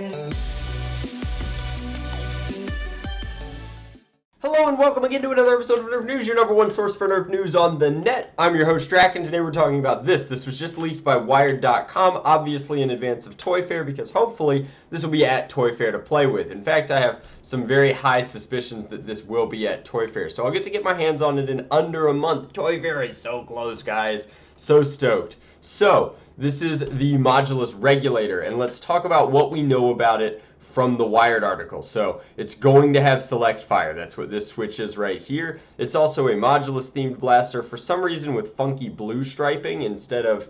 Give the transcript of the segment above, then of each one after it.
Hello and welcome again to another episode of Nerf News, your number one source for Nerf news on the net. I'm your host Drac, and today we're talking about this. This was just leaked by Wired.com, obviously in advance of Toy Fair, because hopefully this will be at Toy Fair to play with. In fact, I have some very high suspicions that this will be at Toy Fair, so I'll get my hands on it in under a month. Toy Fair is so close, guys. So stoked. So, this is the Modulus Regulator, and let's talk about what we know about it from the Wired article. So it's going to have select fire. That's what this switch is right here. It's also a Modulus themed blaster, for some reason with funky blue striping instead of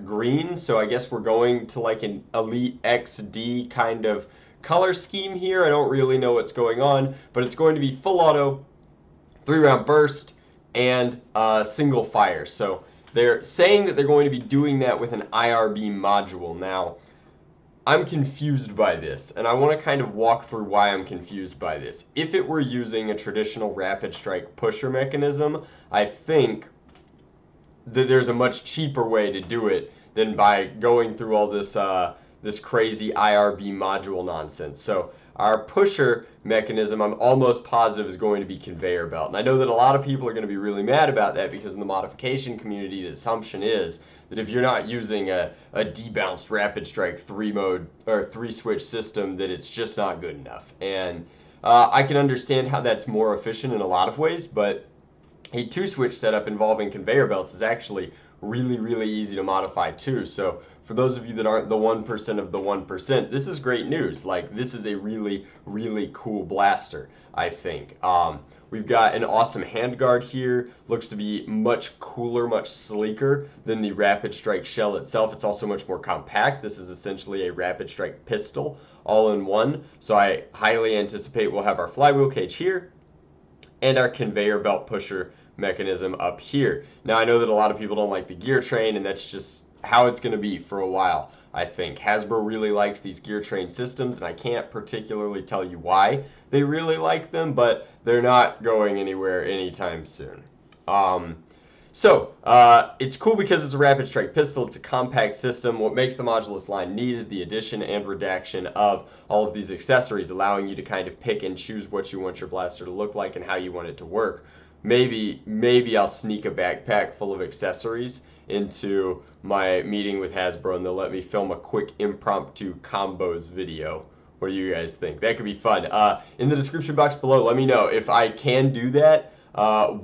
green. So I guess we're going to like an Elite XD kind of color scheme here. I don't really know what's going on, but it's going to be full auto, 3-round burst, and single fire. So they're saying that they're going to be doing that with an IRB module. Now, I'm confused by this, and I want to kind of walk through why I'm confused by this. If it were using a traditional rapid strike pusher mechanism, I think that there's a much cheaper way to do it than by going through all this this crazy IRB module nonsense. So our pusher mechanism, I'm almost positive, is going to be conveyor belt. And I know that a lot of people are going to be really mad about that, because in the modification community, the assumption is that if you're not using a debounced rapid strike 3-mode or 3-switch system, that it's just not good enough. And I can understand how that's more efficient in a lot of ways, but a 2-switch setup involving conveyor belts is actually really, really easy to modify too. So for those of you that aren't the 1% of the 1%, this is great news. Like, this is a really, really cool blaster, I think. We've got an awesome handguard here. Looks to be much cooler, much sleeker than the Rapid Strike shell itself. It's also much more compact. This is essentially a Rapid Strike pistol all in one. So I highly anticipate we'll have our flywheel cage here and our conveyor belt pusher mechanism up here. Now, I know that a lot of people don't like the gear train, and that's just how it's going to be for a while. I think Hasbro really likes these gear train systems, and I can't particularly tell you why they really like them, but they're not going anywhere anytime soon. It's cool because it's a rapid strike pistol. It's a compact system. What makes the Modulus line neat is the addition and redaction of all of these accessories, allowing you to kind of pick and choose what you want your blaster to look like and how you want it to work. Maybe I'll sneak a backpack full of accessories into my meeting with Hasbro, and they'll let me film a quick impromptu combos video. What do you guys think? That could be fun. In the description box below, let me know if I can do that.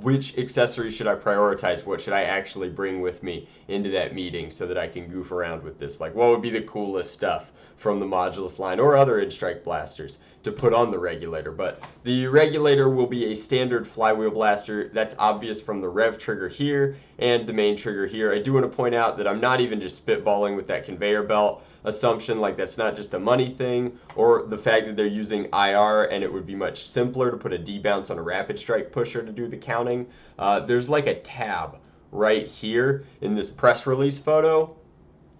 Which accessories should I prioritize? What should I actually bring with me into that meeting so that I can goof around with this? Like, what would be the coolest stuff from the Modulus line or other in-strike blasters to put on the Regulator? But the Regulator will be a standard flywheel blaster. That's obvious from the rev trigger here and the main trigger here. I do want to point out that I'm not even just spitballing with that conveyor belt assumption. Like, that's not just a money thing, or the fact that they're using IR and it would be much simpler to put a debounce on a rapid strike pusher to do the counting. There's like a tab right here in this press release photo,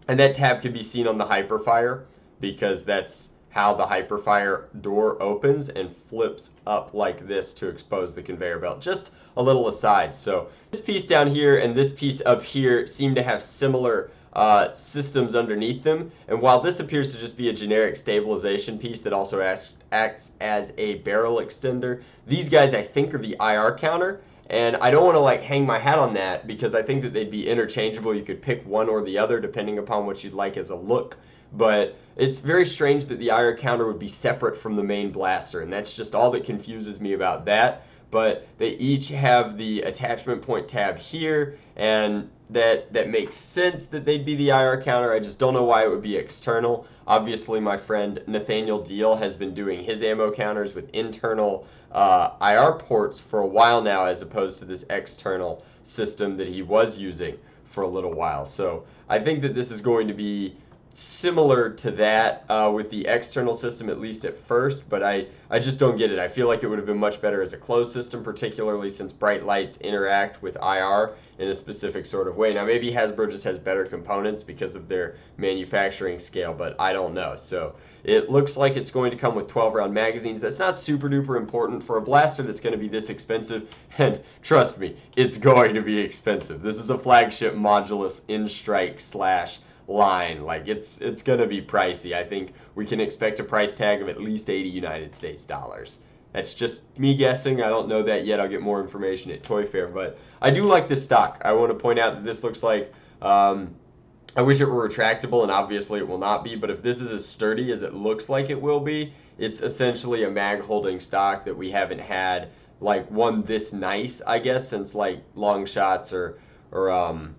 and that tab can be seen on the Hyperfire, because that's how the Hyperfire door opens and flips up like this to expose the conveyor belt. Just a little aside. So this piece down here and this piece up here seem to have similar systems underneath them, and while this appears to just be a generic stabilization piece that also acts as a barrel extender, these guys I think are the IR counter. And I don't want to like hang my hat on that, because I think that they'd be interchangeable. You could pick one or the other depending upon what you'd like as a look. But it's very strange that the IR counter would be separate from the main blaster, and that's just all that confuses me about that. But they each have the attachment point tab here, and that makes sense that they'd be the IR counter. I just don't know why it would be external. Obviously, my friend Nathaniel Deal has been doing his ammo counters with internal IR ports for a while now, as opposed to this external system that he was using for a little while. So I think that this is going to be similar to that with the external system, at least at first, but I just don't get it. I feel like it would have been much better as a closed system, particularly since bright lights interact with IR in a specific sort of way. Now, maybe Hasbro just has better components because of their manufacturing scale, but I don't know. So it looks like it's going to come with 12-round magazines. That's not super duper important for a blaster that's going to be this expensive, and trust me, it's going to be expensive. This is a flagship Modulus in-strike / line. Like it's gonna be pricey. I think we can expect a price tag of at least 80 United States dollars. That's just me guessing. I don't know that yet. I'll get more information at Toy Fair, but I do like this stock. I want to point out that this looks like I wish it were retractable, and obviously it will not be, but if this is as sturdy as it looks like it will be, it's essentially a mag holding stock that we haven't had like one this nice, I guess, since like long shots or I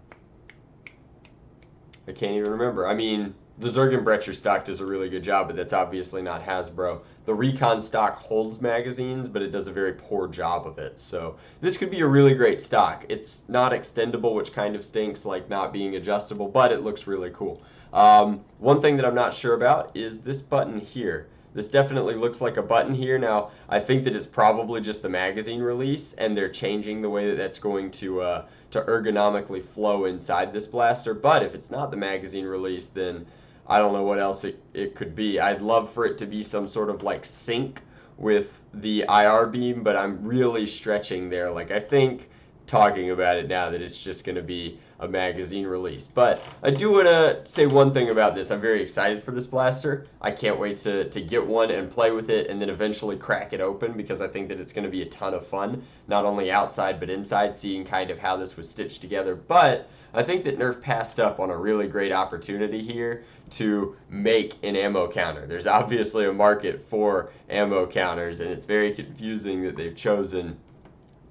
can't even remember. I mean, the Zergenbrecher stock does a really good job, but that's obviously not Hasbro. The Recon stock holds magazines, but it does a very poor job of it. So this could be a really great stock. It's not extendable, which kind of stinks, like not being adjustable, but it looks really cool. One thing that I'm not sure about is this button here. This definitely looks like a button here. Now, I think that it's probably just the magazine release, and they're changing the way that that's going to ergonomically flow inside this blaster. But if it's not the magazine release, then I don't know what else it could be. I'd love for it to be some sort of like sync with the IR beam, but I'm really stretching there. Like I think talking about it now that it's just going to be a magazine release. But I do want to say one thing about this. I'm very excited for this blaster. I can't wait to get one and play with it and then eventually crack it open, because I think that it's going to be a ton of fun, not only outside but inside, seeing kind of how this was stitched together. But I think that NERF passed up on a really great opportunity here to make an ammo counter. There's obviously a market for ammo counters, and it's very confusing that they've chosen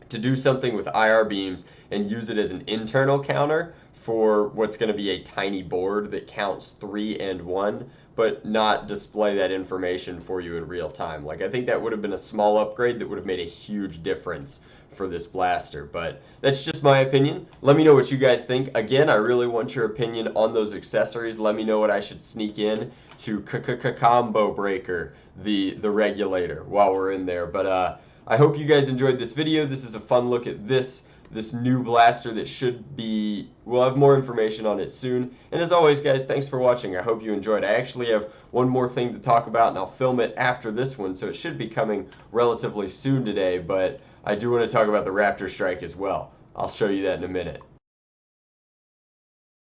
to do something with IR beams and use it as an internal counter for what's going to be a tiny board that counts 3 and 1, but not display that information for you in real time. Like, I think that would have been a small upgrade that would have made a huge difference for this blaster, but that's just my opinion. Let me know what you guys think. Again, I really want your opinion on those accessories. Let me know what I should sneak in to combo breaker the regulator while we're in there. But I hope you guys enjoyed this video. This is a fun look at this new blaster that should be, we'll have more information on it soon. And as always, guys, thanks for watching. I hope you enjoyed. I actually have one more thing to talk about, and I'll film it after this one, so it should be coming relatively soon today, but I do want to talk about the Raptor Strike as well. I'll show you that in a minute.